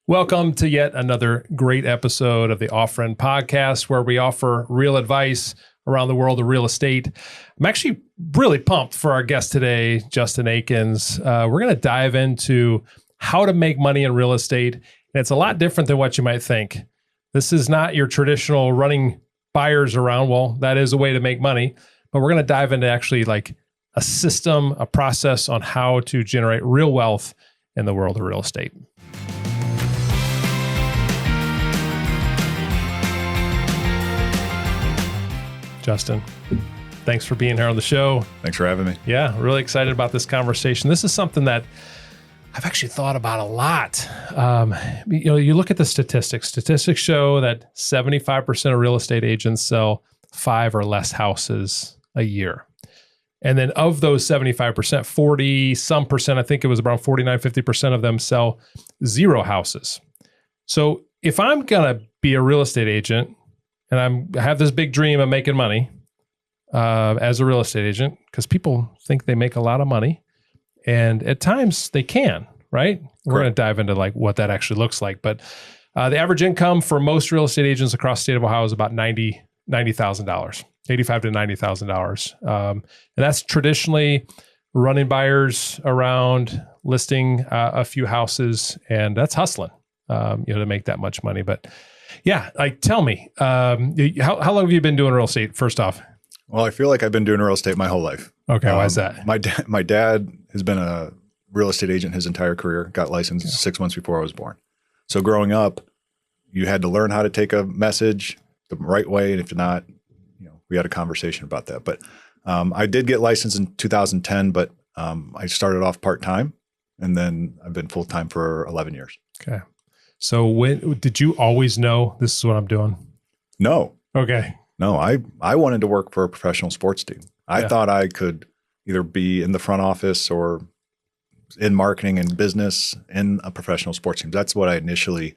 Welcome to yet another great episode of the Offerin podcast, where we offer real advice around the world of real estate. I'm actually really pumped for our guest today, Justin Aikens. We're going to dive into how to make money in real estate. And it's a lot different than what you might think. This is not your traditional running buyers around. Well, that is a way to make money, but we're going to dive into actually like a system, a process on how to generate real wealth in the world of real estate. Justin, thanks for being here on the show. Thanks for having me. Yeah, really excited about this conversation. This is something that I've actually thought about a lot. You look at the statistics. Statistics show that 75% of real estate agents sell 5 or less houses a year. And then of those 75%, 40 some percent, I think it was around 49, 50% of them sell 0 houses. So if I'm going to be a real estate agent, and I have this big dream of making money as a real estate agent, because people think they make a lot of money, and at times they can, right? Correct. We're going to dive into like what that actually looks like. But the average income for most real estate agents across the state of Ohio is about $90,000, $85,000 to $90,000, and that's traditionally running buyers around, listing a few houses, and that's hustling, to make that much money. But yeah, like tell me, how long have you been doing real estate, first off? Well, I feel like I've been doing real estate my whole life. Okay, why is that? My dad has been a real estate agent his entire career, got licensed 6 months before I was born. So growing up, you had to learn how to take a message the right way, and if not, we had a conversation about that. But I did get licensed in 2010, but I started off part-time, and then I've been full-time for 11 years. Okay. So when did you always know this is what I'm doing? No. Okay. No, I wanted to work for a professional sports team. I thought I could either be in the front office or in marketing and business in a professional sports team. That's what I initially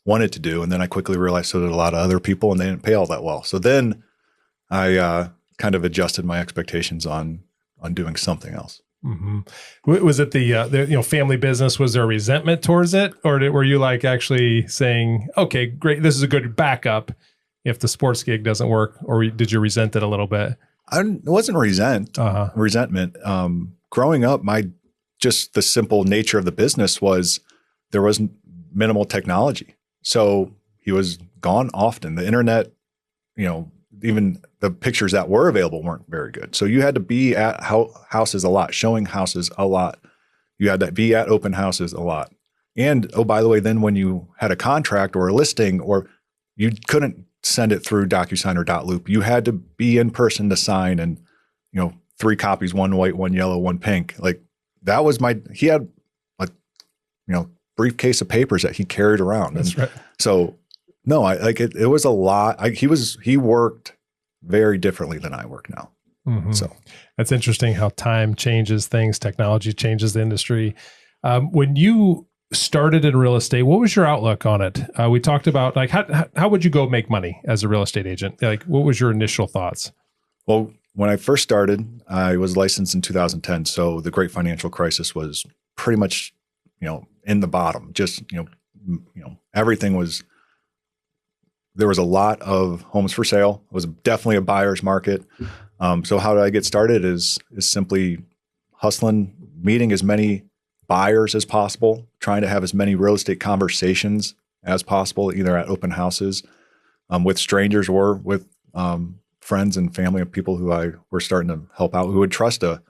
wanted to do. And then I quickly realized so did a lot of other people, and they didn't pay all that well. So then I kind of adjusted my expectations on doing something else. Mm-hmm. Was it the family business? Was there a resentment towards it, or were you like actually saying, "Okay, great, this is a good backup if the sports gig doesn't work," or did you resent it a little bit? It wasn't resentment. Growing up, just the simple nature of the business was there was minimal technology, so he was gone often. The internet, even the pictures that were available weren't very good. So you had to be at houses a lot, showing houses a lot. You had to be at open houses a lot. And, oh, by the way, then when you had a contract or a listing, or you couldn't send it through DocuSign or .loop, you had to be in person to sign, and, 3 copies, 1 white, 1 yellow, 1 pink. Like that was he had a, briefcase of papers that he carried around. That's right. So no, it was a lot. He worked very differently than I work now. Mm-hmm. So that's interesting how time changes things, technology changes the industry. When you started in real estate, what was your outlook on it? We talked about like how would you go make money as a real estate agent? Like what was your initial thoughts? Well, when I first started, I was licensed in 2010. So the great financial crisis was pretty much, in the bottom. Just, everything was. There was a lot of homes for sale. It was definitely a buyer's market. So how did I get started is simply hustling, meeting as many buyers as possible, trying to have as many real estate conversations as possible, either at open houses, with strangers or with friends and family of people who I were starting to help out, who would trust a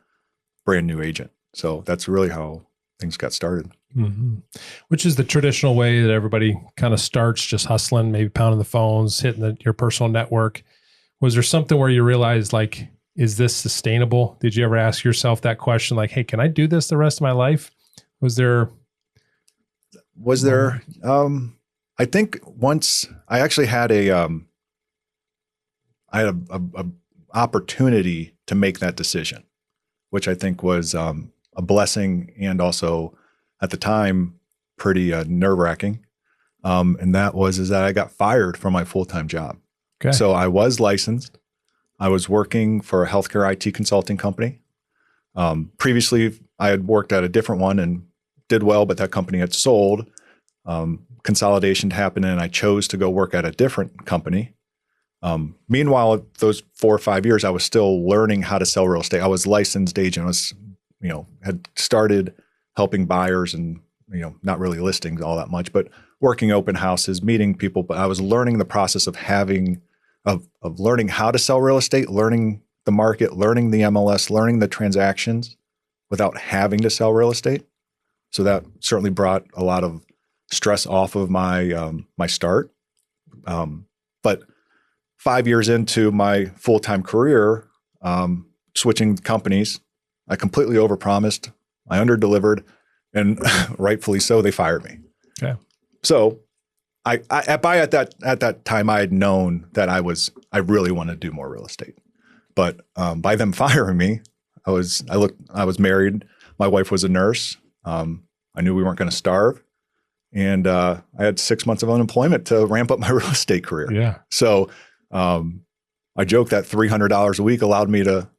brand new agent. So that's really how things got started. Mm-hmm. Which is the traditional way that everybody kind of starts, just hustling, maybe pounding the phones, hitting your personal network. Was there something where you realized, like, is this sustainable? Did you ever ask yourself that question? Like, hey, can I do this the rest of my life? Was there? I think once I actually had a opportunity to make that decision, which I think was a blessing, and also at the time pretty nerve-wracking. And that is that I got fired from my full-time job. Okay. So I was licensed. I was working for a healthcare IT consulting company. Previously, I had worked at a different one and did well, but that company had sold. consolidation happened and I chose to go work at a different company. Meanwhile, those 4 or 5 years, I was still learning how to sell real estate. I was licensed agent. I was, had started helping buyers and, not really listings all that much, but working open houses, meeting people. But I was learning the process of learning how to sell real estate, learning the market, learning the MLS, learning the transactions without having to sell real estate. So that certainly brought a lot of stress off of my my start. But 5 years into my full-time career, switching companies, I completely overpromised. I underdelivered, and rightfully so, they fired me. Okay. So at that time, I had known that I really wanted to do more real estate. But by them firing me, I was married. My wife was a nurse. I knew we weren't going to starve. And I had 6 months of unemployment to ramp up my real estate career. Yeah. So I joke that $300 a week allowed me to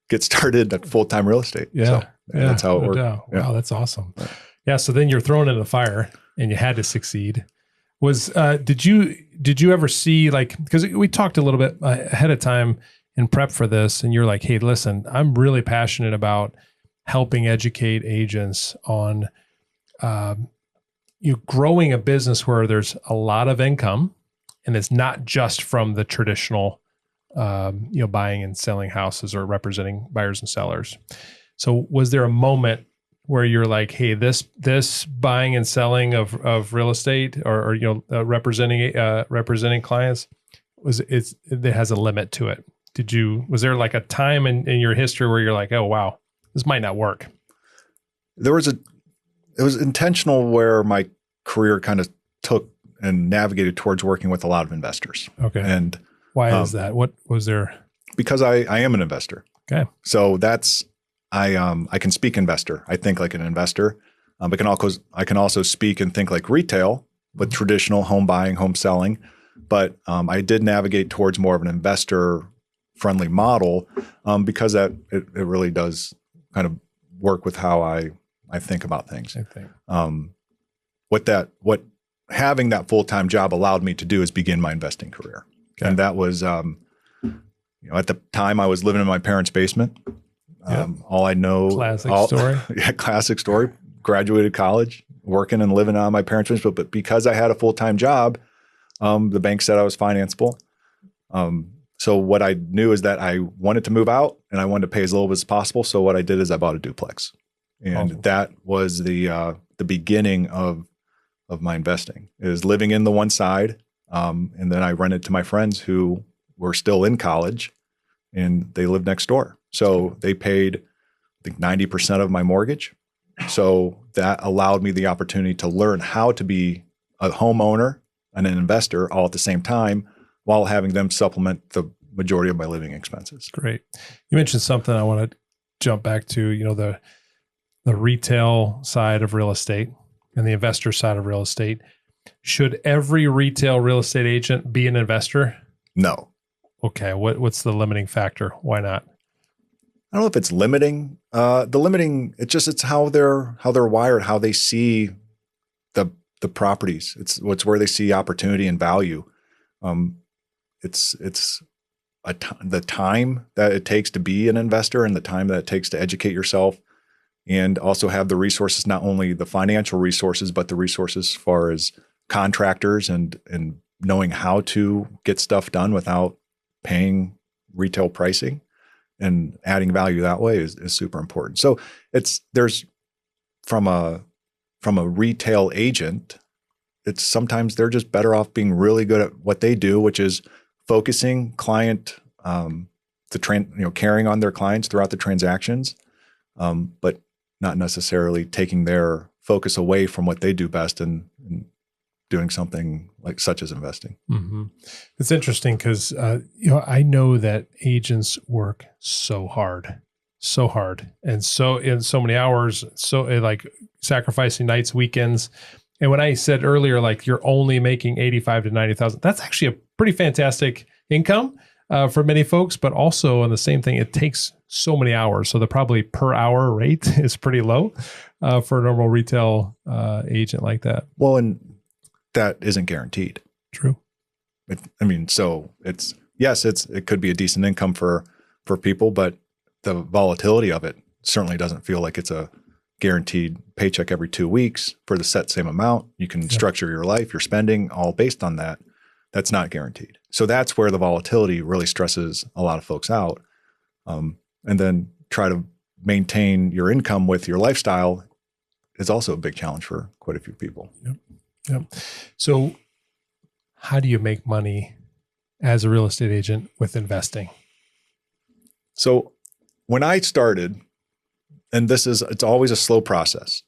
get started at full-time real estate. Yeah. So that's how it worked. Yeah. Yeah. Wow, that's awesome. Yeah. So then you're thrown into the fire and you had to succeed. Did you ever see, because we talked a little bit ahead of time in prep for this, and you're like, hey, listen, I'm really passionate about helping educate agents on growing a business where there's a lot of income and it's not just from the traditional, buying and selling houses or representing buyers and sellers. So was there a moment where you're like, hey, this buying and selling of real estate or representing clients it has a limit to it? Was there like a time in your history where you're like, oh, wow, this might not work? It was intentional where my career kind of took and navigated towards working with a lot of investors. Okay. And why is that? What was there? Because I am an investor. Okay. So I can speak investor. I think like an investor. I can also speak and think like retail with traditional home buying, home selling. But I did navigate towards more of an investor friendly model because it really does kind of work with how I think about things. I think. What having that full-time job allowed me to do is begin my investing career. Okay. And that was, at the time I was living in my parents' basement. Yep. All I know. Story. Yeah, classic story. Graduated college, working and living on my parents' basement. But because I had a full-time job, the bank said I was financeable. So what I knew is that I wanted to move out and I wanted to pay as little as possible. So what I did is I bought a duplex. And that was the beginning of my investing, is living in the one side. And then I rented to my friends who were still in college and they lived next door. So they paid, I think, 90% of my mortgage. So that allowed me the opportunity to learn how to be a homeowner and an investor all at the same time while having them supplement the majority of my living expenses. Great. You mentioned something I want to jump back to, the retail side of real estate and the investor side of real estate. Should every retail real estate agent be an investor? No. Okay. What's the limiting factor? Why not? I don't know if it's limiting. The limiting, it's how they're wired, how they see the properties. It's where they see opportunity and value. It's the time that it takes to be an investor and the time that it takes to educate yourself and also have the resources, not only the financial resources, but the resources as far as contractors and knowing how to get stuff done without paying retail pricing and adding value that way is super important. So there's from a retail agent, it's sometimes they're just better off being really good at what they do, which is focusing client, carrying on their clients throughout the transactions, but not necessarily taking their focus away from what they do best and doing something like such as investing. Mm-hmm. It's interesting because, I know that agents work so hard, and so in so many hours, so like sacrificing nights, weekends. And when I said earlier, like you're only making $85,000 to $90,000, that's actually a pretty fantastic income for many folks. But also on the same thing, it takes so many hours, so the probably per hour rate is pretty low for a normal retail agent like that. Well, and that isn't guaranteed. True. So it could be a decent income for people, but the volatility of it certainly doesn't feel like it's a guaranteed paycheck every 2 weeks for the set same amount. You can structure your life, your spending, all based on that. That's not guaranteed. So that's where the volatility really stresses a lot of folks out. And then try to maintain your income with your lifestyle is also a big challenge for quite a few people. Yep. So how do you make money as a real estate agent with investing? So when I started, and it's always a slow process,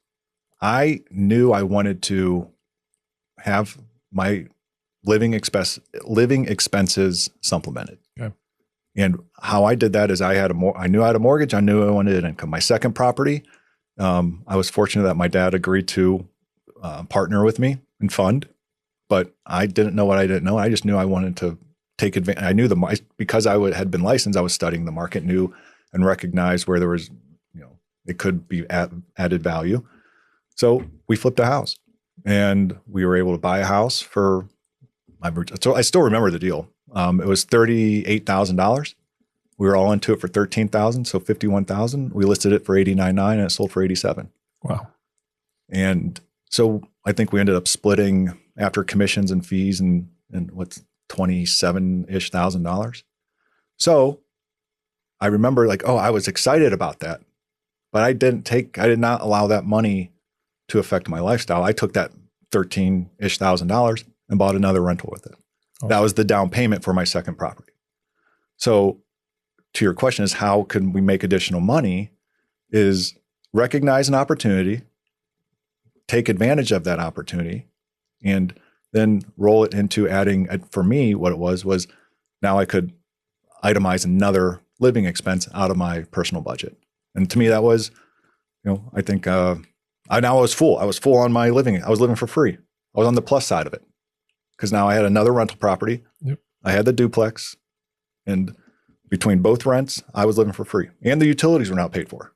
I knew I wanted to have my living expenses supplemented. Okay. And how I did that is I knew I had a mortgage. I knew I wanted an income. My second property, I was fortunate that my dad agreed to partner with me and fund, but I didn't know what I didn't know. I just knew I wanted to take advantage. I knew because I had been licensed, I was studying the market, knew and recognized where there was, it could be added value. So we flipped a house, and we were able to buy a house for, so I still remember the deal. It was $38,000. We were all into it for $13,000, so $51,000. We listed it for $89,900, and it sold for $87,000. Wow! And so I think we ended up splitting after commissions and fees and what's $27,000-ish. So I remember I was excited about that, but I did not allow that money to affect my lifestyle. I took that $13,000-ish and bought another rental with it. Oh. That was the down payment for my second property. So to your question is how can we make additional money, is recognize an opportunity, take advantage of that opportunity, and then roll it into adding, for me, what it was now I could itemize another living expense out of my personal budget. And to me, that was, I think I was full. I was full on my living. I was living for free. I was on the plus side of it because now I had another rental property. Yep. I had the duplex, and between both rents, I was living for free. And the utilities were now paid for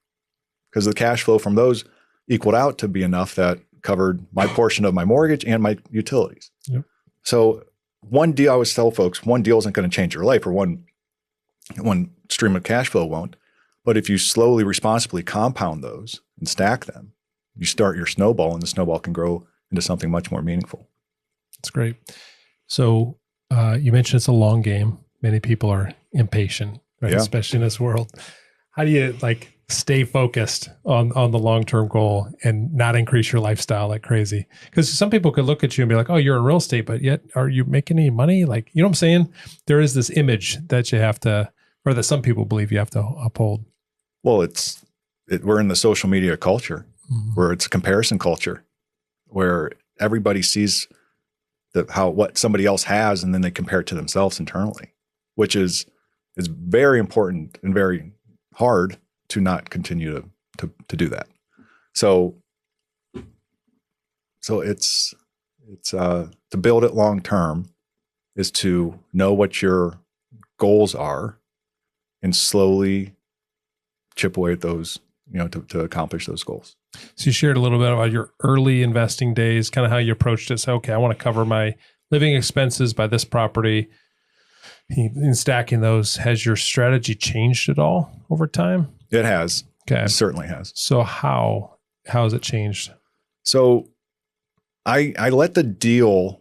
because the cash flow from those equaled out to be enough that covered my portion of my mortgage and my utilities. Yep. So one deal, I always tell folks, one deal isn't going to change your life, or one stream of cash flow won't. But if you slowly, responsibly compound those and stack them, you start your snowball, and the snowball can grow into something much more meaningful. That's great. So you mentioned it's a long game. Many people are impatient, right? Yeah. Especially in this world. How do you stay focused on the long-term goal and not increase your lifestyle like crazy? Because some people could look at you and be like, oh, you're in real estate, but yet are you making any money? You know what I'm saying? There is this image that you have to, or that some people believe you have to uphold. Well, we're in the social media culture, mm-hmm. where it's a comparison culture, where everybody sees what somebody else has, and then they compare it to themselves internally, which is very important and very hard to not continue to do that. So it's to build it long term is to know what your goals are and slowly chip away at those, to accomplish those goals. So you shared a little bit about your early investing days, kind of how you approached it. So, okay, I want to cover my living expenses by this property. In stacking those, has your strategy changed at all over time? It has. Okay. It certainly has. So how has it changed? So I let the deal,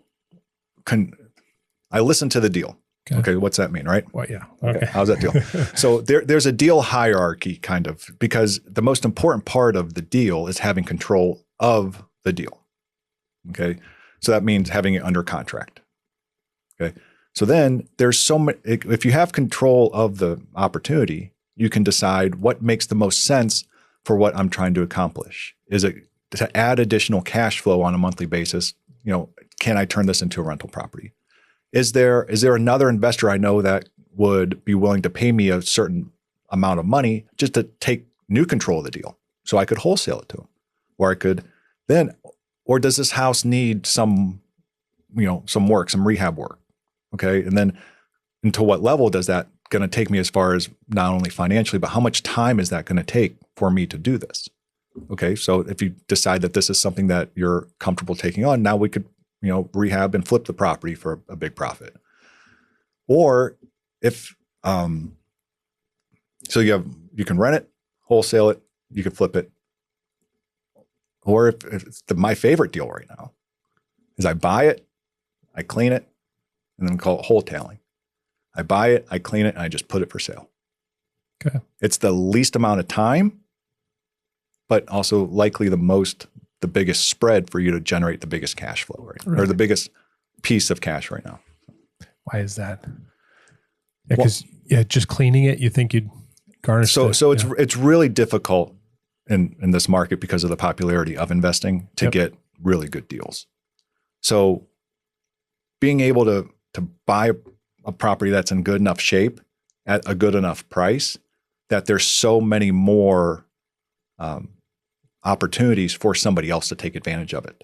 I listened to the deal. Okay. What's that mean, right? Well, yeah. Okay. How's that deal? So there's a deal hierarchy kind of, because the most important part of the deal is having control of the deal. Okay. So that means having it under contract. Okay. So then there's so much, if you have control of the opportunity, you can decide what makes the most sense for what I'm trying to accomplish. Is it to add additional cash flow on a monthly basis? Can I turn this into a rental property? Is there another investor I know that would be willing to pay me a certain amount of money just to take new control of the deal so I could wholesale it to them? Or does this house need some work, some rehab work? Okay. And then to what level does that going to take me as far as not only financially, but how much time is that going to take for me to do this? Okay. So if you decide that this is something that you're comfortable taking on, now we could rehab and flip the property for a big profit. Or if, so you can rent it, wholesale it, you can flip it. Or if it's my favorite deal right now is I buy it, I clean it, and then call it wholetailing. I buy it, I clean it, and I just put it for sale. Okay. It's the least amount of time, but also likely the biggest spread for you to generate the biggest cash flow, right? Or the biggest piece of cash right now. Why is that? Yeah, because just cleaning it, you think you'd garnish. So it's really difficult in this market because of the popularity of investing to get really good deals. So being able to buy a property that's in good enough shape at a good enough price that there's so many more opportunities for somebody else to take advantage of it.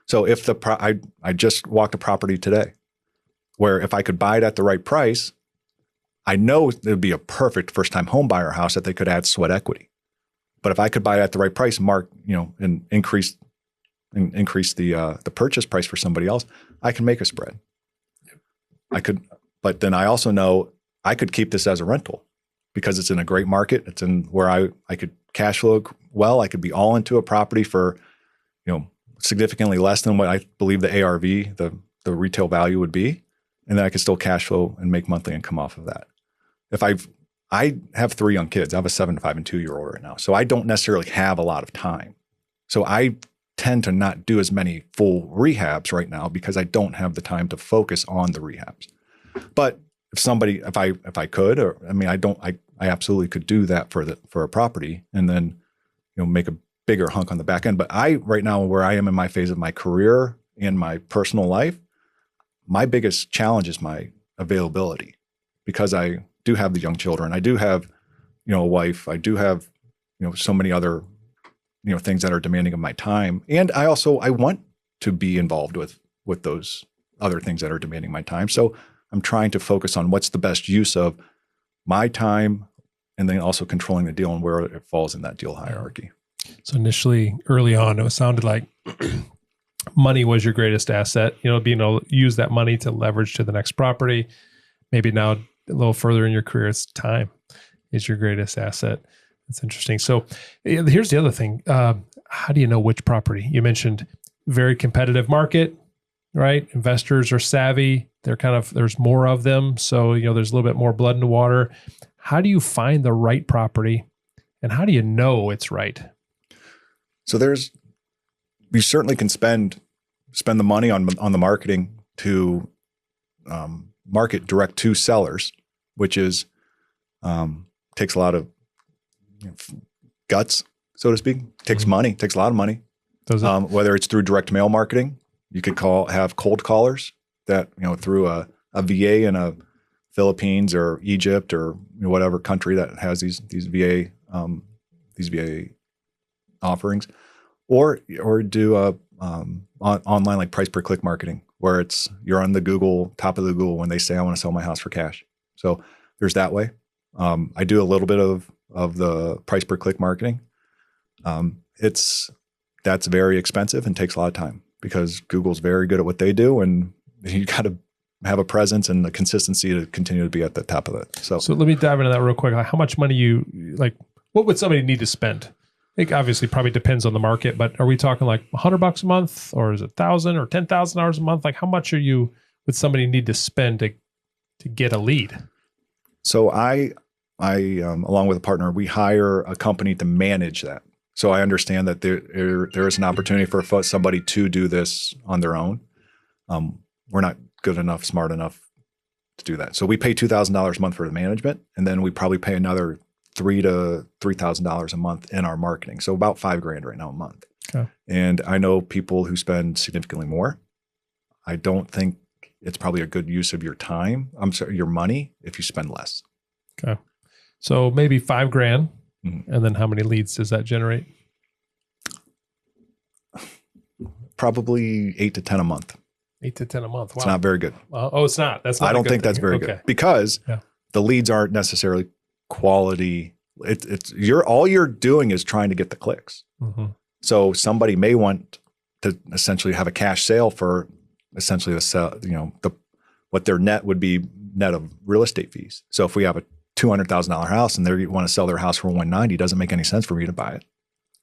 So if I just walked a property today where if I could buy it at the right price, I know it would be a perfect first-time home buyer house that they could add sweat equity. But if I could buy it at the right price, and increase the purchase price for somebody else, I can make a spread. I could, but then I also know I could keep this as a rental because it's in a great market. It's in where I could cash flow well. I could be all into a property for, significantly less than what I believe the ARV, the retail value would be. And then I could still cash flow and make monthly income off of that. I have 3 young kids. I have a 7, 5, and 2-year-old right now. So I don't necessarily have a lot of time. So I tend to not do as many full rehabs right now because I don't have the time to focus on the rehabs. But if I could, I absolutely could do that for a property and then, make a bigger hunk on the back end. But right now where I am in my phase of my career and my personal life, my biggest challenge is my availability because I do have the young children. I do have, a wife. I do have, so many other, things that are demanding of my time. And I want to be involved with those other things that are demanding my time. So I'm trying to focus on what's the best use of my time and then also controlling the deal and where it falls in that deal hierarchy. So initially, early on, it sounded like money was your greatest asset, being able to use that money to leverage to the next property. Maybe now a little further in your career, it's time is your greatest asset. That's interesting. So here's the other thing. How do you know which property? You mentioned very competitive market, right? Investors are savvy. There's more of them. So, there's a little bit more blood in the water. How do you find the right property and how do you know it's right? So we certainly can spend the money on the marketing to market direct to sellers, which is takes a lot of guts, so to speak. Takes money, takes a lot of money. Does it? Whether it's through direct mail marketing, you could have cold callers that through a VA in a Philippines or Egypt or whatever country that has these VA offerings, or do online like price per click marketing, where you're on the top of the Google when they say I want to sell my house for cash. So there's that way. I do a little bit of the price per click marketing. That's very expensive and takes a lot of time because Google's very good at what they do, and you got to have a presence and the consistency to continue to be at the top of it. So let me dive into that real quick. How much money what would somebody need to spend? It obviously probably depends on the market, but are we talking like $100 a month, or is it $1,000 or $10,000 a month? Like how much would somebody need to spend to get a lead? So I along with a partner, we hire a company to manage that. So I understand that there is an opportunity for somebody to do this on their own. We're not good enough, smart enough to do that. So we pay $2,000 a month for the management, and then we probably pay another $3,000 to $3,000 a month in our marketing. So about $5,000 right now a month. Okay. And I know people who spend significantly more. I don't think it's probably a good use of your time. Your money if you spend less. Okay. So maybe $5,000. Mm-hmm. And then how many leads does that generate? Probably 8 to 10 a month. 8 to 10 a month. Wow. It's not very good. It's not. That's not. I don't think that's very good because the leads aren't necessarily quality. All you're doing is trying to get the clicks. Mm-hmm. So somebody may want to essentially have a cash sale for essentially what their net would be net of real estate fees. So if we have a $200,000 house and they want to sell their house for 190, it doesn't make any sense for me to buy it.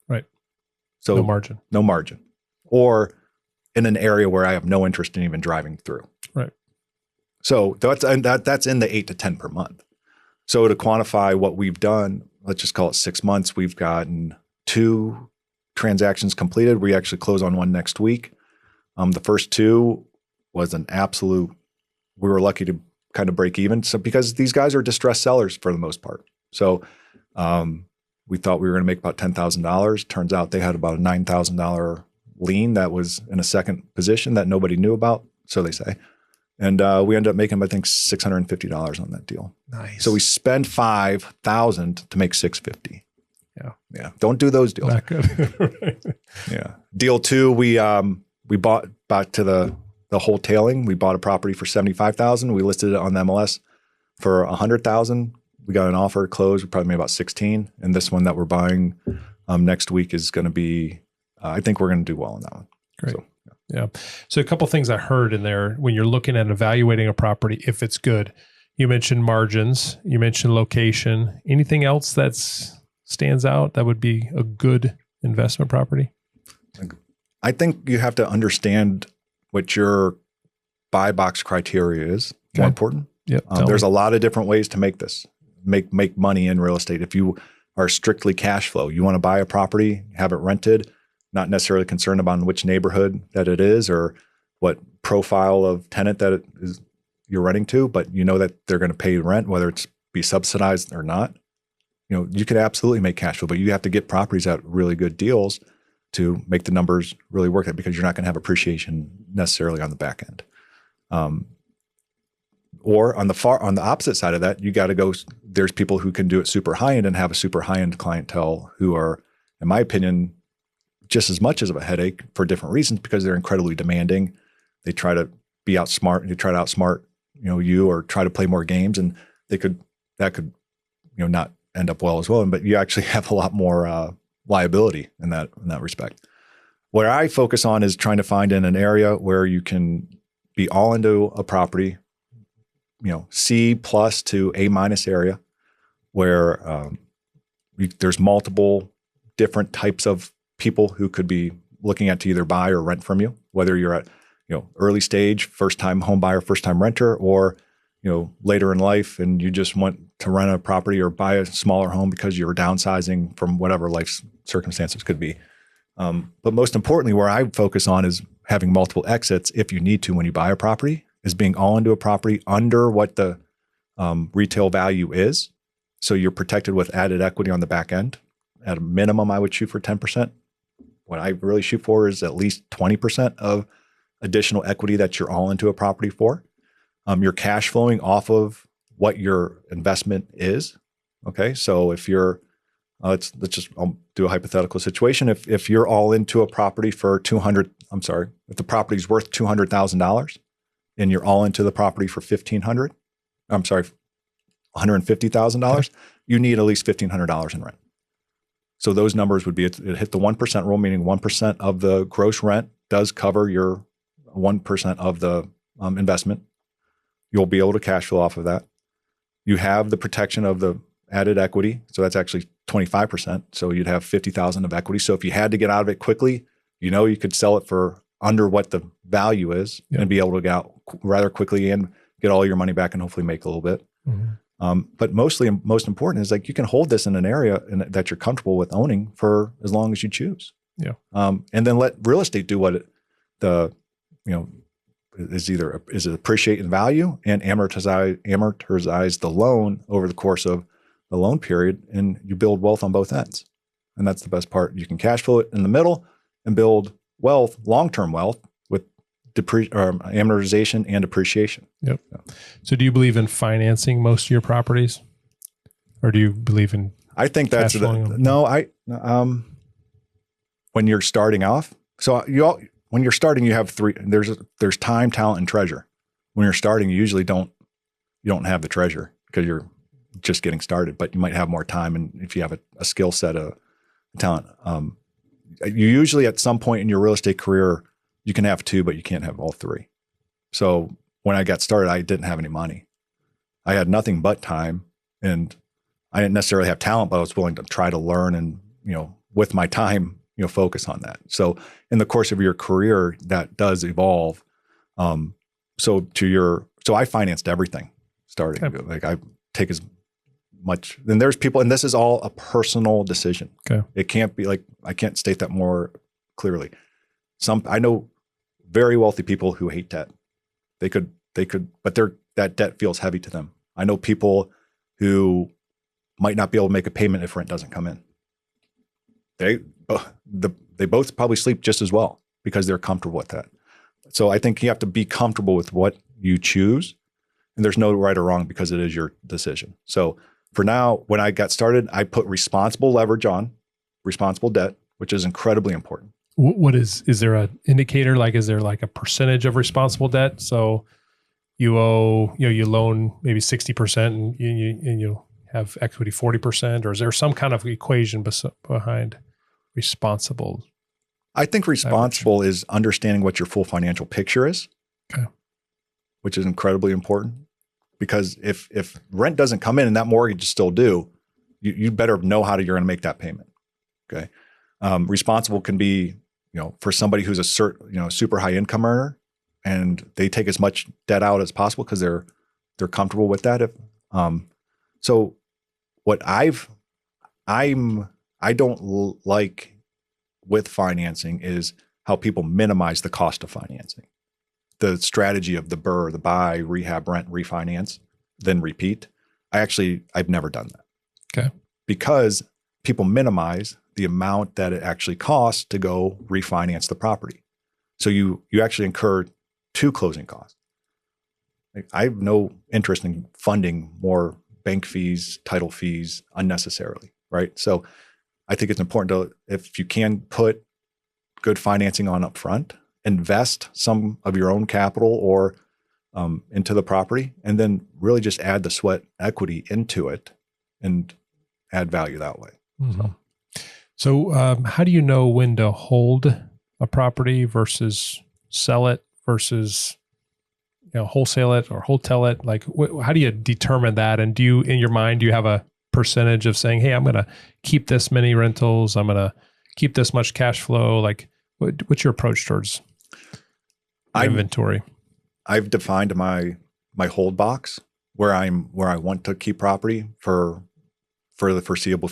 Right. So no margin, or in an area where I have no interest in even driving through. Right. So that's in the 8 to 10 per month. So to quantify what we've done, let's just call it 6 months, we've gotten 2 transactions completed. We actually close on one next week. The first 2 was an absolute, we were lucky to kind of break even. So because these guys are distressed sellers for the most part. So we thought we were going to make about $10,000. Turns out they had about a $9,000 lien that was in a second position that nobody knew about, so they say. And we ended up making, I think, $650 on that deal. Nice. So we spend $5,000 to make $650. Yeah. Don't do those deals. Not good. Right. Yeah. Deal 2, we bought back to the wholetailing. We bought a property for $75,000. We listed it on the MLS for $100,000. We got an offer closed. We probably made about 16. And this one that we're buying next week is going to be, I think we're going to do well on that one. Great. So, yeah. So a couple of things I heard in there when you're looking at evaluating a property, if it's good, you mentioned margins, you mentioned location. Anything else that stands out that would be a good investment property? I think you have to understand what your buy box criteria is. Okay. More important. Yep. There's a lot of different ways to make this, make money in real estate. If you are strictly cash flow, you want to buy a property, have it rented, not necessarily concerned about which neighborhood that it is or what profile of tenant that it is you're renting to, but you know that they're going to pay rent, whether it's be subsidized or not. You could absolutely make cash flow, but you have to get properties at really good deals to make the numbers really work out, because you're not going to have appreciation necessarily on the back end. Or on the opposite side of that, you got to go. There's people who can do it super high end and have a super high end clientele who are, in my opinion, just as much as of a headache for different reasons, because they're incredibly demanding. They try to be outsmart. They try to outsmart you, or try to play more games, and that could not end up well as well. But you actually have a lot more liability in that respect. What I focus on is trying to find in an area where you can be all into a property, C+ to A- area, where there's multiple different types of people who could be looking at to either buy or rent from you, whether you're at early stage, first time home buyer, first time renter, or later in life and you just want to rent a property or buy a smaller home because you're downsizing from whatever life's circumstances could be. But most importantly, where I focus on is having multiple exits if you need to when you buy a property, is being all into a property under what the retail value is. So you're protected with added equity on the back end. At a minimum, I would shoot for 10%. What I really shoot for is at least 20% of additional equity that you're all into a property for. You're cash flowing off of what your investment is. Okay. So if you're, I'll do a hypothetical situation. If you're all into a property for if the property's worth $200,000 and you're all into the property for $150,000, you need at least $1,500 in rent. So those numbers would be, it hit the 1% rule, meaning 1% of the gross rent does cover your 1% of the investment. You'll be able to cash flow off of that. You have the protection of the added equity. So that's actually 25%. So you'd have $50,000 of equity. So if you had to get out of it quickly, you could sell it for under what the value is and be able to get out rather quickly and get all your money back and hopefully make a little bit. Mm-hmm. But most important is you can hold this in an area that you're comfortable with owning for as long as you choose. Yeah. And then let real estate do what is it appreciate in value and amortize the loan over the course of the loan period, and you build wealth on both ends. And that's the best part. You can cash flow it in the middle and build wealth, long-term wealth with amortization and appreciation. Yep. So do you believe in financing most of your properties, or do you believe in? I think that's when you're starting off. So when you're starting, you have three. There's time, talent, and treasure. When you're starting, you usually don't have the treasure because you're just getting started. But you might have more time, and if you have a skill set, a talent, you usually at some point in your real estate career, you can have two, but you can't have all three. So when I got started, I didn't have any money. I had nothing but time, and I didn't necessarily have talent, but I was willing to try to learn and, with my time, focus on that. So in the course of your career, that does evolve. So I financed everything starting. Okay. Like I take as much, and there's people, and this is all a personal decision. Okay. It can't be like, I can't state that more clearly. I know very wealthy people who hate debt. They could, but that debt feels heavy to them. I know people who might not be able to make a payment if rent doesn't come in. They both probably sleep just as well because they're comfortable with that. So I think you have to be comfortable with what you choose, and there's no right or wrong because it is your decision. So for now, when I got started, I put responsible leverage on responsible debt, which is incredibly important. Is there an indicator? Like, is there like a percentage of responsible debt? So you owe, you loan maybe 60% and you have equity 40%, or is there some kind of equation behind responsible? I think responsible is understanding what your full financial picture is, okay, which is incredibly important, because if rent doesn't come in and that mortgage is still due, you better know how you're going to make that payment. Okay. Responsible can be, for somebody who's a super high income earner and they take as much debt out as possible because they're comfortable with that. So what I don't like with financing is how people minimize the cost of financing. The strategy of the BRRRR, the buy, rehab, rent, refinance, then repeat. I've never done that. Okay. Because people minimize the amount that it actually costs to go refinance the property. So you actually incur two closing costs. Like, I have no interest in funding more bank fees, title fees unnecessarily, right? So I think it's important to, if you can put good financing on up front, invest some of your own capital or into the property, and then really just add the sweat equity into it and add value that way. Mm-hmm. So how do you know when to hold a property versus sell it versus wholesale it or hotel it? Like, how do you determine that? And in your mind, do you have a percentage of saying, hey, I'm going to keep this many rentals, I'm going to keep this much cash flow? Like, what's your approach towards inventory? I've defined my hold box where I want to keep property for the foreseeable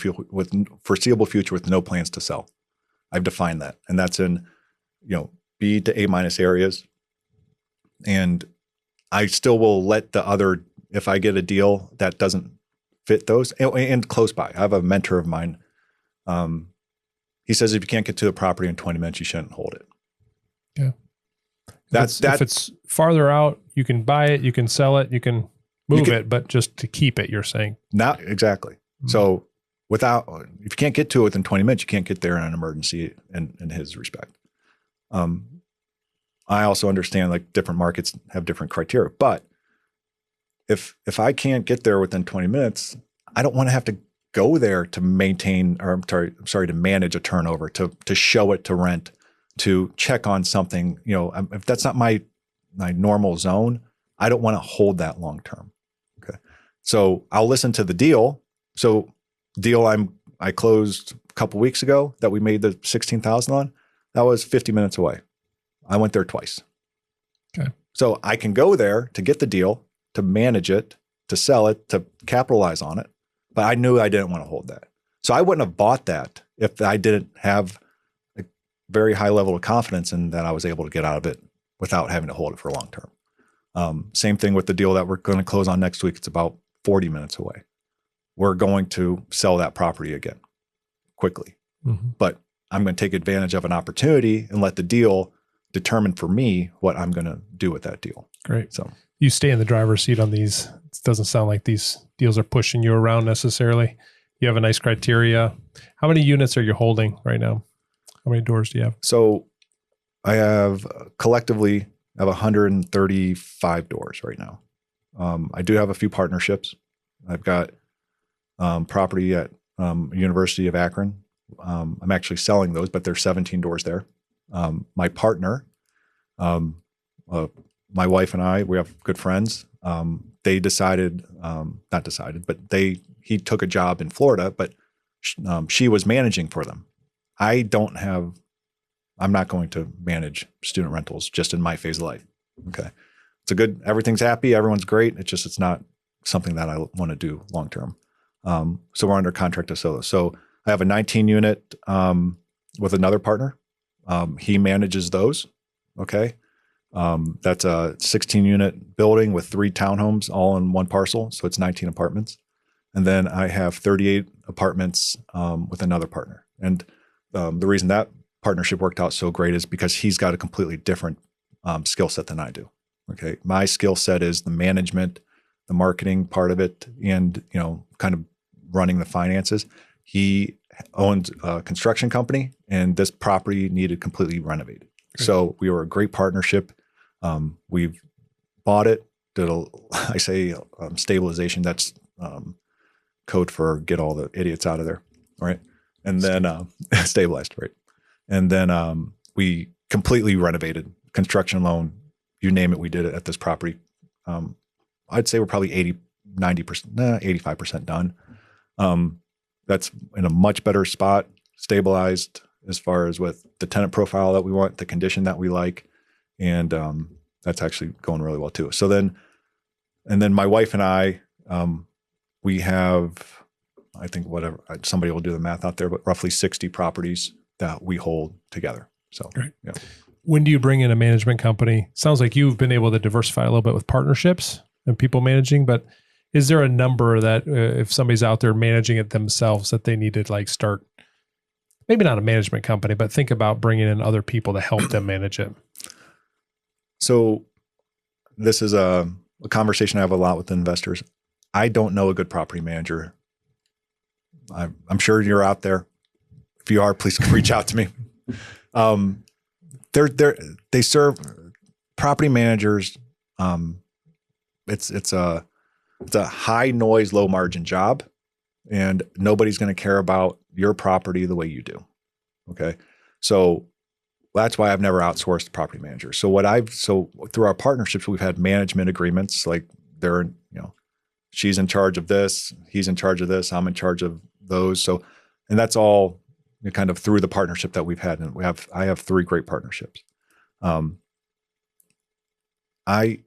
future with no plans to sell. I've defined that, and that's in B to A- areas. And I still will let the other, if I get a deal that doesn't fit those, and close by. I have a mentor of mine. He says if you can't get to the property in 20 minutes, you shouldn't hold it. Yeah. If it's farther out, you can buy it, you can sell it, you can move it, but just to keep it, you're saying. Not exactly. Mm-hmm. So if you can't get to it within 20 minutes, you can't get there in an emergency in his respect. I also understand like different markets have different criteria, but if I can't get there within 20 minutes, I don't want to have to go there to maintain, or to manage a turnover, to show it to rent, to check on something. If that's not my normal zone, I don't want to hold that long term. Okay. So I'll listen to the deal. So deal I closed a couple weeks ago that we made the 16,000 on, that was 50 minutes away. I went there twice. Okay. So I can go there to get the deal, to manage it, to sell it, to capitalize on it. But I knew I didn't want to hold that. So I wouldn't have bought that if I didn't have a very high level of confidence in that I was able to get out of it without having to hold it for long term. Same thing with the deal that we're going to close on next week. It's about 40 minutes away. We're going to sell that property again quickly. Mm-hmm. But I'm going to take advantage of an opportunity and let the deal determine for me what I'm going to do with that deal. Great. So you stay in the driver's seat on these. It doesn't sound like these deals are pushing you around necessarily. You have a nice criteria. How many units are you holding right now? How many doors do you have? So I have collectively 135 doors right now. I do have a few partnerships. I've got property at University of Akron. I'm actually selling those, but there's 17 doors there. My partner, a my wife and I, we have good friends. They decided, not decided, but he took a job in Florida, but she was managing for them. I'm not going to manage student rentals just in my phase of life. Okay. Everything's happy. Everyone's great. It's not something that I want to do long-term. So we're under contract to sell. So I have a 19 unit, with another partner. He manages those. Okay. That's a 16 unit building with 3 townhomes all in one parcel. So it's 19 apartments. And then I have 38 apartments, with another partner. And, the reason that partnership worked out so great is because he's got a completely different, skill set than I do. Okay. My skill set is the management, the marketing part of it, and, kind of running the finances. He owned a construction company, and this property needed completely renovated. Great. So we were a great partnership. We've bought it, stabilization. That's, code for get all the idiots out of there. Right. And then, stabilized. Right. And then, we completely renovated, construction loan, you name it. We did it at this property. I'd say we're probably 90%, 85% done. That's in a much better spot, stabilized as far as with the tenant profile that we want, the condition that we like. And, that's actually going really well too. So then my wife and I, we have, I think whatever, somebody will do the math out there, but roughly 60 properties that we hold together. So, Great. Yeah. When do you bring in a management company? Sounds like you've been able to diversify a little bit with partnerships and people managing, but is there a number that if somebody's out there managing it themselves that they need to start, maybe not a management company, but think about bringing in other people to help them manage it? So this is a conversation I have a lot with investors. I don't know a good property manager. I'm sure you're out there. If you are, please reach out to me. They serve property managers. It's a high noise, low margin job, and nobody's going to care about your property the way you do. Okay. So that's why I've never outsourced property managers. So through our partnerships, we've had management agreements, like she's in charge of this, he's in charge of this, I'm in charge of those. So, and that's all kind of through the partnership that we've had. And I have 3 great partnerships. I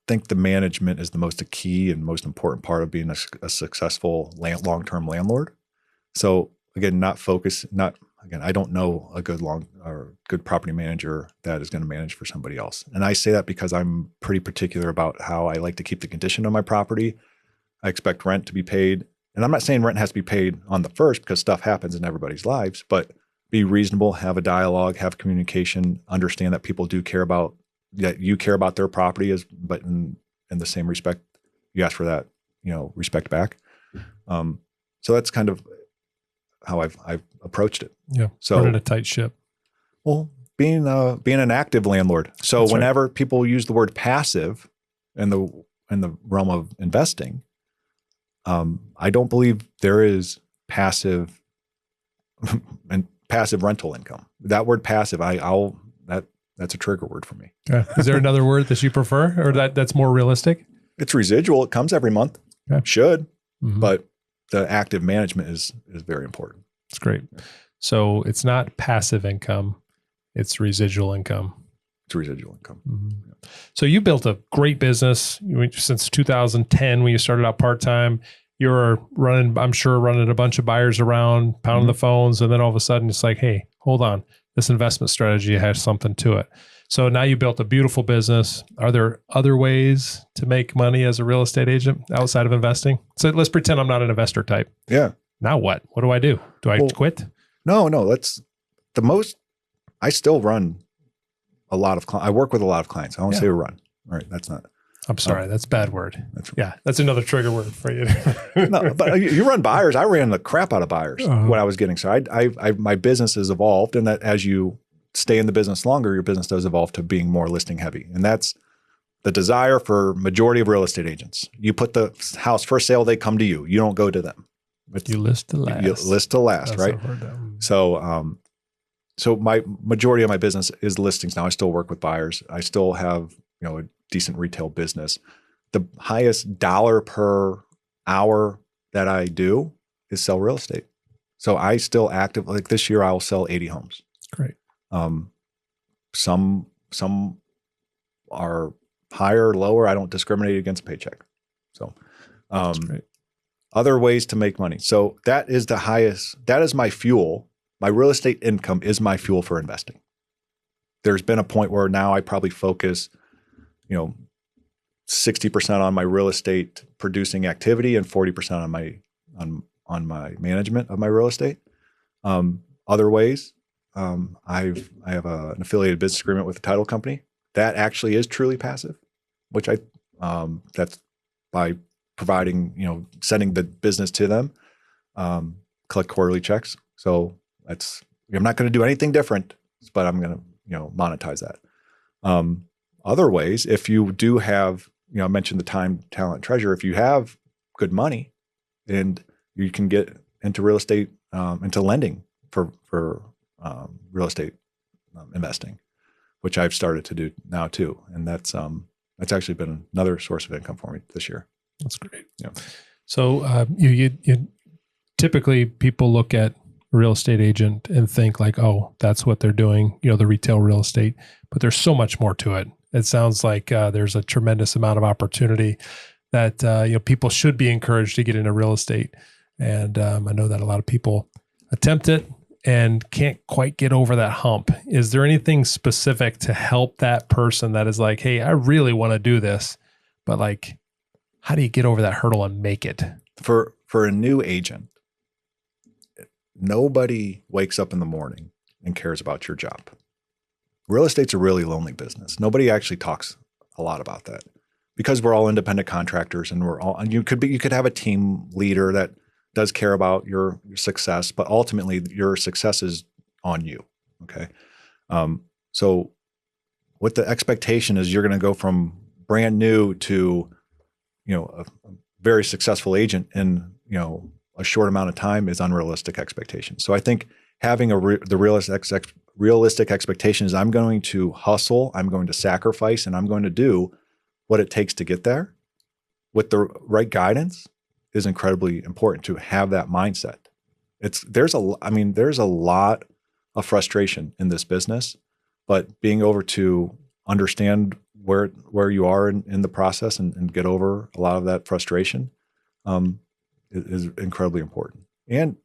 think the management is the most key and most important part of being a successful long-term landlord. So again, I don't know a good property manager that is going to manage for somebody else. And I say that because I'm pretty particular about how I like to keep the condition of my property. I expect rent to be paid. And I'm not saying rent has to be paid on the first because stuff happens in everybody's lives, but be reasonable, have a dialogue, have communication, understand that people do care about, that you care about their property, but in the same respect, you ask for that, respect back. So that's kind of how I've approached it. Yeah. So running a tight ship. Well, being an active landlord. So that's whenever people use the word passive in the realm of investing, I don't believe there is passive and passive rental income. That word passive, that's a trigger word for me. Is there another word that you prefer, or that's more realistic? It's residual. It comes every month. Okay. Should, but the active management is very important. That's great. So it's not passive income; it's residual income. It's residual income. Mm-hmm. Yeah. So you built a great business since 2010 when you started out part-time. You're running a bunch of buyers around, pounding the phones, and then all of a sudden it's like, hey, hold on, this investment strategy has something to it. So now you built a beautiful business. Are there other ways to make money as a real estate agent outside of investing? So let's pretend I'm not an investor type. Yeah. Now what? What do I do? Do I quit? No. I still run a lot of clients. I work with a lot of clients. I don't say run. All right. That's not. I'm sorry. That's a bad word. That's another trigger word for you. No, but you run buyers. I ran the crap out of buyers when I was getting started. My business has evolved, and that as you stay in the business longer, your business does evolve to being more listing heavy. And that's the desire for majority of real estate agents. You put the house for sale, they come to you. You don't go to them. You list to last. You list to last, right? So my majority of my business is listings now. I still work with buyers. I still have a decent retail business. The highest dollar per hour that I do is sell real estate. So I still active, like this year, I will sell 80 homes. Great. Some are higher, lower. I don't discriminate against paycheck. So, That's great. Other ways to make money. So that is the highest, that is my fuel. My real estate income is my fuel for investing. There's been a point where now I probably focus, 60% on my real estate producing activity and 40% on my management of my real estate. Other ways, I have an affiliated business agreement with a title company that actually is truly passive, which that's by providing, sending the business to them, collect quarterly checks. So I'm not going to do anything different, but I'm going to, monetize that. Other ways, if you do have, I mentioned the time, talent, treasure. If you have good money and you can get into real estate, into lending for real estate investing, which I've started to do now too. And that's actually been another source of income for me this year. That's great. Yeah. So you typically people look at a real estate agent and think like, oh, that's what they're doing, the retail real estate, but there's so much more to it. It sounds like there's a tremendous amount of opportunity that people should be encouraged to get into real estate. And I know that a lot of people attempt it and can't quite get over that hump. Is there anything specific to help that person that is like, hey, I really want to do this, but like, how do you get over that hurdle and make it? For a new agent, nobody wakes up in the morning and cares about your job. Real estate's a really lonely business. Nobody actually talks a lot about that because we're all independent contractors and you could have a team leader that does care about your success, but ultimately your success is on you. Okay. So what the expectation is, you're going to go from brand new to, a very successful agent in, a short amount of time is unrealistic expectations. So I think having the realistic expectation is I'm going to hustle, I'm going to sacrifice, and I'm going to do what it takes to get there with the right guidance is incredibly important to have that mindset. There's a lot of frustration in this business, but being able to understand where you are in the process and get over a lot of that frustration is incredibly important. And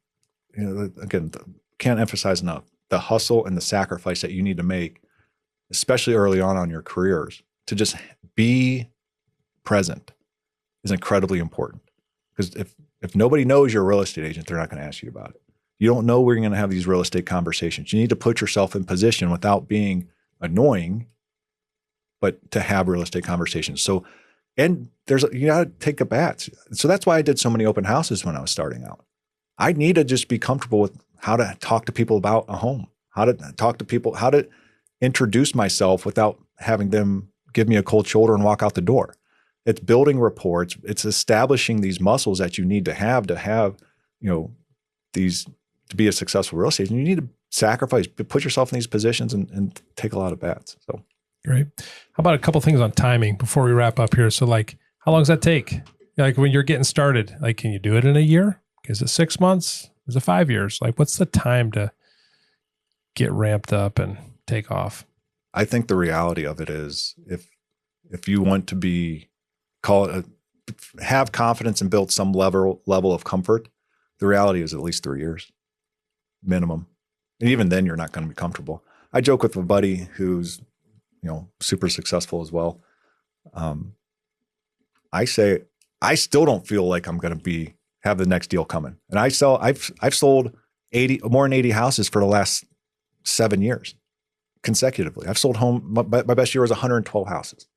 again, can't emphasize enough the hustle and the sacrifice that you need to make, especially early on your careers, to just be present is incredibly important. Because if nobody knows you're a real estate agent, they're not going to ask you about it. You don't know where you're going to have these real estate conversations. You need to put yourself in position without being annoying, but to have real estate conversations. So, and you got to take a bats. So that's why I did so many open houses when I was starting out. I need to just be comfortable with how to talk to people about a home, how to talk to people, how to introduce myself without having them give me a cold shoulder and walk out the door. It's building rapport. It's establishing these muscles that you need to have, these to be a successful real estate agent. You need to sacrifice, put yourself in these positions and take a lot of bats. So great. How about a couple things on timing before we wrap up here? So like, how long does that take? Like when you're getting started, like, can you do it in a year? Is it 6 months? Is it 5 years? Like, what's the time to get ramped up and take off? I think the reality of it is if you want to have confidence and build some level of comfort, the reality is at least 3 years minimum. And even then you're not going to be comfortable. I joke with a buddy who's, super successful as well. I say, I still don't feel like I'm going to have the next deal coming. And I've sold more than 80 houses for the last 7 years consecutively. I've sold home. My best year was 112 houses.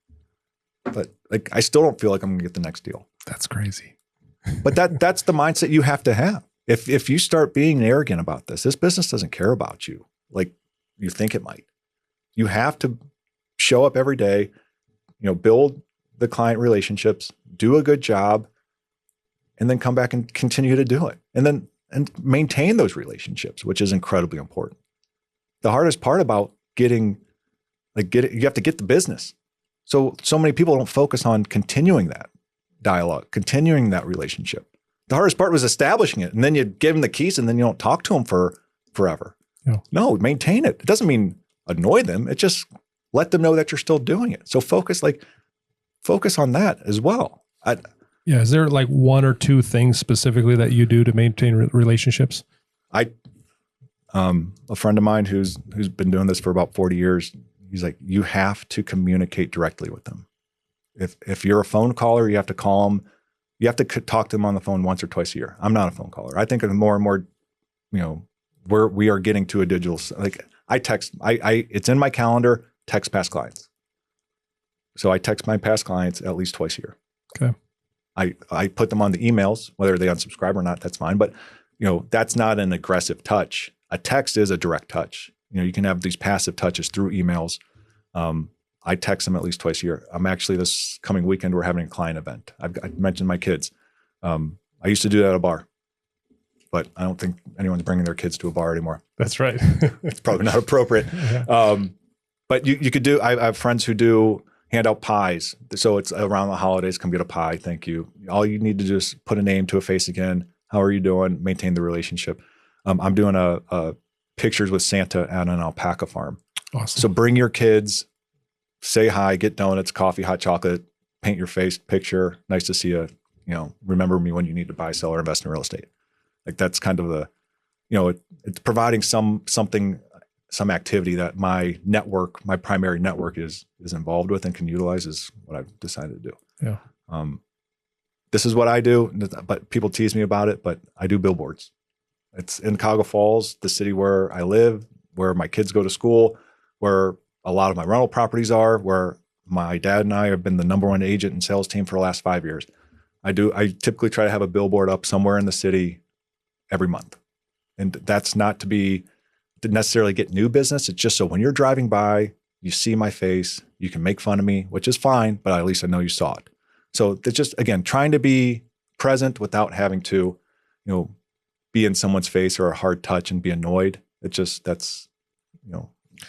But like, I still don't feel like I'm going to get the next deal. That's crazy. But that's the mindset you have to have. If you start being arrogant about this business doesn't care about you like you think it might. You have to show up every day, build the client relationships, do a good job, and then come back and continue to do it. And maintain those relationships, which is incredibly important. The hardest part about you have to get the business. So many people don't focus on continuing that dialogue, continuing that relationship. The hardest part was establishing it. And then you give them the keys and then you don't talk to them for forever. Yeah. No, maintain it. It doesn't mean annoy them. It just let them know that you're still doing it. So focus on that as well. Yeah. Is there like one or two things specifically that you do to maintain relationships? A friend of mine who's been doing this for about 40 years, he's like, you have to communicate directly with them. If you're a phone caller, you have to call them. You have to talk to them on the phone once or twice a year. I'm not a phone caller. I think of more and more, we are getting to a digital, like I text, it's in my calendar, text past clients. So I text my past clients at least twice a year. Okay. I put them on the emails, whether they unsubscribe or not, that's fine. But, that's not an aggressive touch. A text is a direct touch. You can have these passive touches through emails. I text them at least twice a year. I'm actually, this coming weekend, we're having a client event. I mentioned my kids. I used to do that at a bar, but I don't think anyone's bringing their kids to a bar anymore. That's right. It's probably not appropriate. Yeah. But you could do, I have friends who do hand out pies. So it's around the holidays, come get a pie. Thank you. All you need to do is put a name to a face again. How are you doing? Maintain the relationship. I'm doing a pictures with Santa at an alpaca farm. Awesome. So bring your kids, say hi, get donuts, coffee, hot chocolate, paint your face, picture. Nice to see you. Remember me when you need to buy, sell, or invest in real estate. Like that's kind of the, it's providing some activity that my primary network is involved with and can utilize is what I've decided to do. Yeah. This is what I do, but people tease me about it, but I do billboards. It's in Cuyahoga Falls, the city where I live, where my kids go to school, where a lot of my rental properties are, where my dad and I have been the number one agent and sales team for the last 5 years. I typically try to have a billboard up somewhere in the city every month. And that's not to necessarily get new business. It's just so when you're driving by, you see my face, you can make fun of me, which is fine, but at least I know you saw it. So it's just, again, trying to be present without having to, be in someone's face or a hard touch and be annoyed. That's.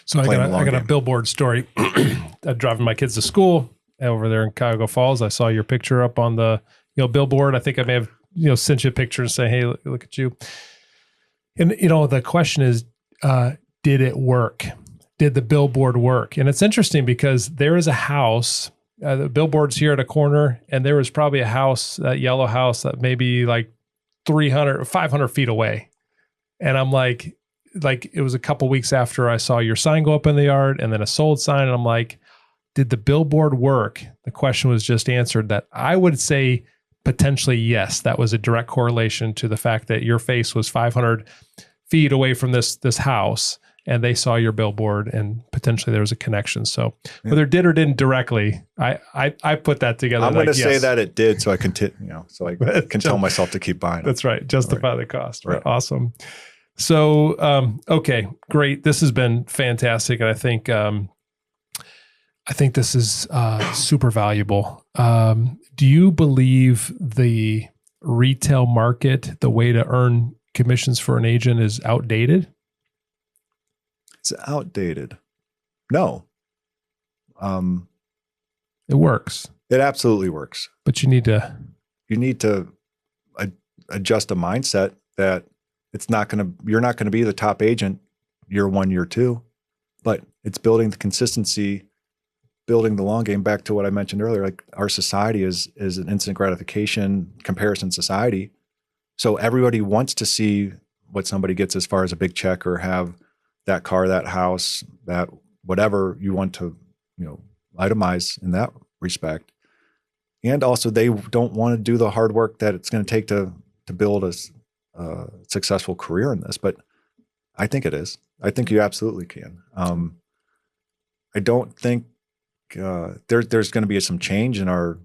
So I got a billboard story. I'm driving my kids to school over there in Cuyahoga Falls. I saw your picture up on the billboard. I think I may have sent you a picture and say, hey, look at you. And the question is, did it work? Did the billboard work? And it's interesting because there is a house. The billboard's here at a corner, and there was probably a house, that yellow house, that maybe like 300 or 500 feet away. And I'm like it was a couple weeks after I saw your sign go up in the yard and then a sold sign. And I'm like, did the billboard work? The question was just answered that I would say potentially yes. That was a direct correlation to the fact that your face was 500 feet away from this house, and they saw your billboard, and potentially there was a connection. So whether it did or didn't directly, I put that together. I'm going to say that it did, so I can tell myself to keep buying it. That's right. Justify the cost. Right. Awesome. So, okay, great. This has been fantastic. And I think this is super valuable. Do you believe the retail market, the way to earn commissions for an agent, is outdated? It's outdated. No. It works. It absolutely works. But you need to adjust a mindset that you're not going to be the top agent year 1, year 2, but it's building the consistency, building the long game. Back to what I mentioned earlier, like our society is an instant gratification comparison society. So everybody wants to see what somebody gets as far as a big check, or have that car, that house, that whatever you want to, itemize in that respect. And also they don't want to do the hard work that it's going to take to build a successful career in this. But I think it is. I think you absolutely can. I don't think there's going to be some change in our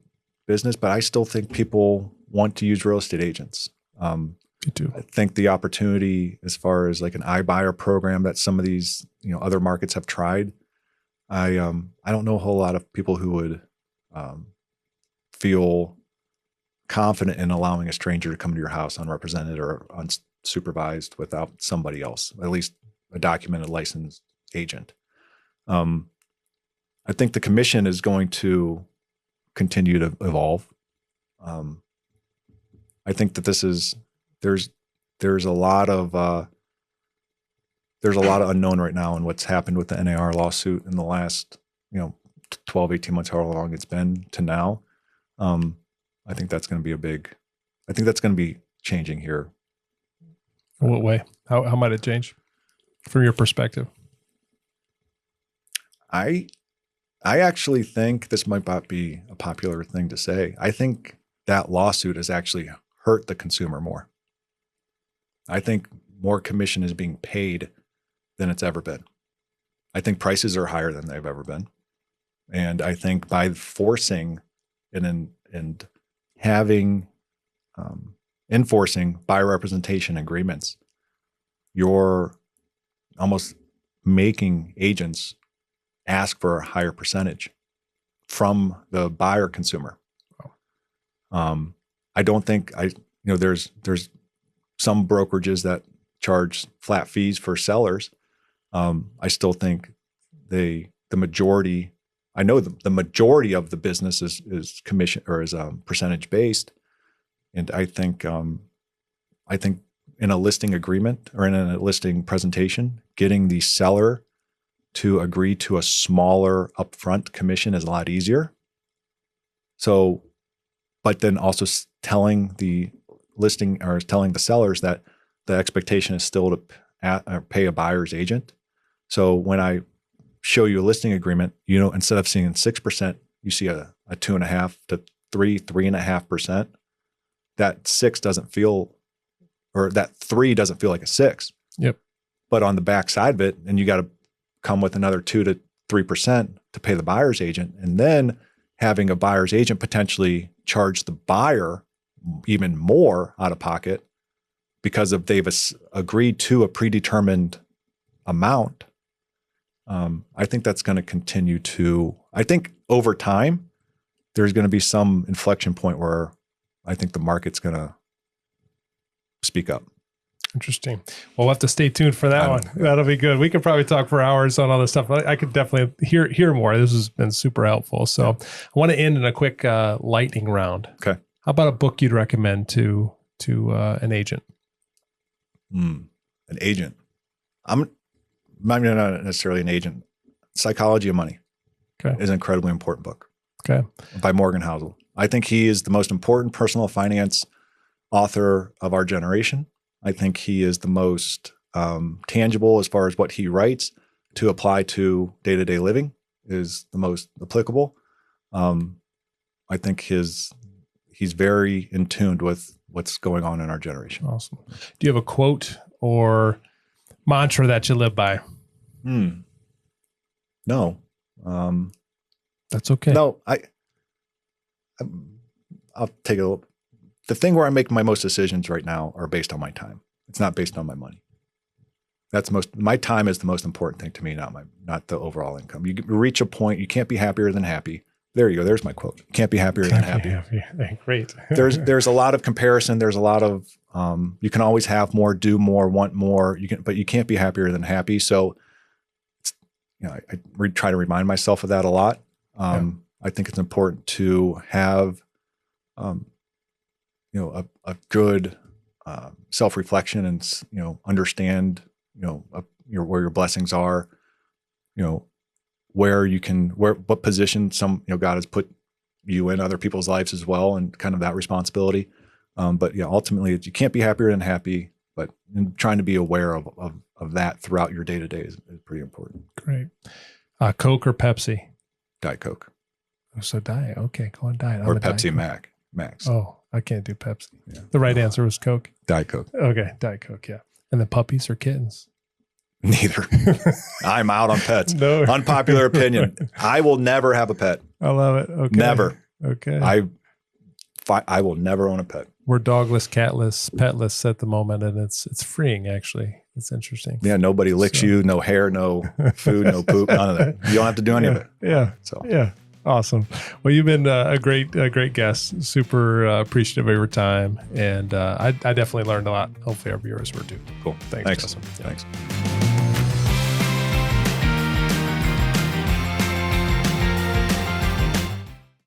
business, but I still think people want to use real estate agents. Me too. I think the opportunity as far as like an iBuyer program that some of these other markets have tried, I don't know a whole lot of people who would feel confident in allowing a stranger to come to your house unrepresented or unsupervised without somebody else, at least a documented licensed agent. I think the commission is going to continue to evolve. I think that there's a lot of unknown right now in what's happened with the NAR lawsuit in the last 12, 18 months, however long it's been to now. I think that's going to be changing here. In what way? How might it change from your perspective? I actually think this might not be a popular thing to say. I think that lawsuit has actually hurt the consumer more. I think more commission is being paid than it's ever been. I think prices are higher than they've ever been. And I think by forcing and enforcing buyer representation agreements, you're almost making agents ask for a higher percentage from the buyer consumer. I don't think there's some brokerages that charge flat fees for sellers. I still think the majority, I know the majority of the business is commission or is percentage based. And I think in a listing agreement or in a listing presentation, getting the seller to agree to a smaller upfront commission is a lot easier. So, but then also telling the listing or telling the sellers that the expectation is still to pay a buyer's agent. So when I show you a listing agreement, instead of seeing 6%, you see a 2.5 to 3.5%. That 6 doesn't feel, or that 3 doesn't feel like a 6. Yep. But on the back side of it, and you got to come with another 2 to 3% to pay the buyer's agent, and then having a buyer's agent potentially charge the buyer even more out of pocket because they've agreed to a predetermined amount. I think that's going to continue to. I think over time, there's going to be some inflection point where I think the market's going to speak up. Interesting. Well, we'll have to stay tuned for that one. That'll be good. We could probably talk for hours on all this stuff. I could definitely hear more. This has been super helpful. So I want to end in a quick lightning round. Okay. How about a book you'd recommend to an agent? An agent. I'm not necessarily an agent. Psychology of Money is an incredibly important book. Okay. By Morgan Housel. I think he is the most important personal finance author of our generation. I think he is the most tangible as far as what he writes to apply to day-to-day living is the most applicable. I think he's very in tune with what's going on in our generation. Awesome. Do you have a quote or mantra that you live by? No. That's okay. No, I'll take a look. The thing where I make my most decisions right now are based on my time. It's not based on my money. My time is the most important thing to me, not the overall income. You reach a point, you can't be happier than happy. There you go. There's my quote. You can't be happier than happy. Great. There's a lot of comparison. There's a lot of, you can always have more, do more, want more. But you can't be happier than happy. So, I try to remind myself of that a lot. I think it's important to have, a good self-reflection and understand where your blessings are, what position God has put you in other people's lives as well, and kind of that responsibility. But ultimately you can't be happier than happy, but trying to be aware of that throughout your day-to-day is pretty important. Great. Coke or Pepsi? Diet Coke. Oh, so diet. Okay. Go on diet. Or Pepsi Max. Oh, I can't do Pepsi. Yeah. The right answer was Coke. Diet Coke. Okay. Diet Coke. Yeah. And the puppies or kittens? Neither. I'm out on pets. No. Unpopular opinion. I will never have a pet. I love it. Okay. Never. Okay. I will never own a pet. We're dogless, catless, petless at the moment, and it's freeing, actually. It's interesting. Yeah, nobody licks you, no hair, no food, no poop, none of that. You don't have to do any of it. Yeah. So yeah. Awesome. Well, you've been a great guest. Super appreciative of your time. And I definitely learned a lot. Hopefully our viewers were too. Cool. Thanks. Justin. Yeah. Thanks.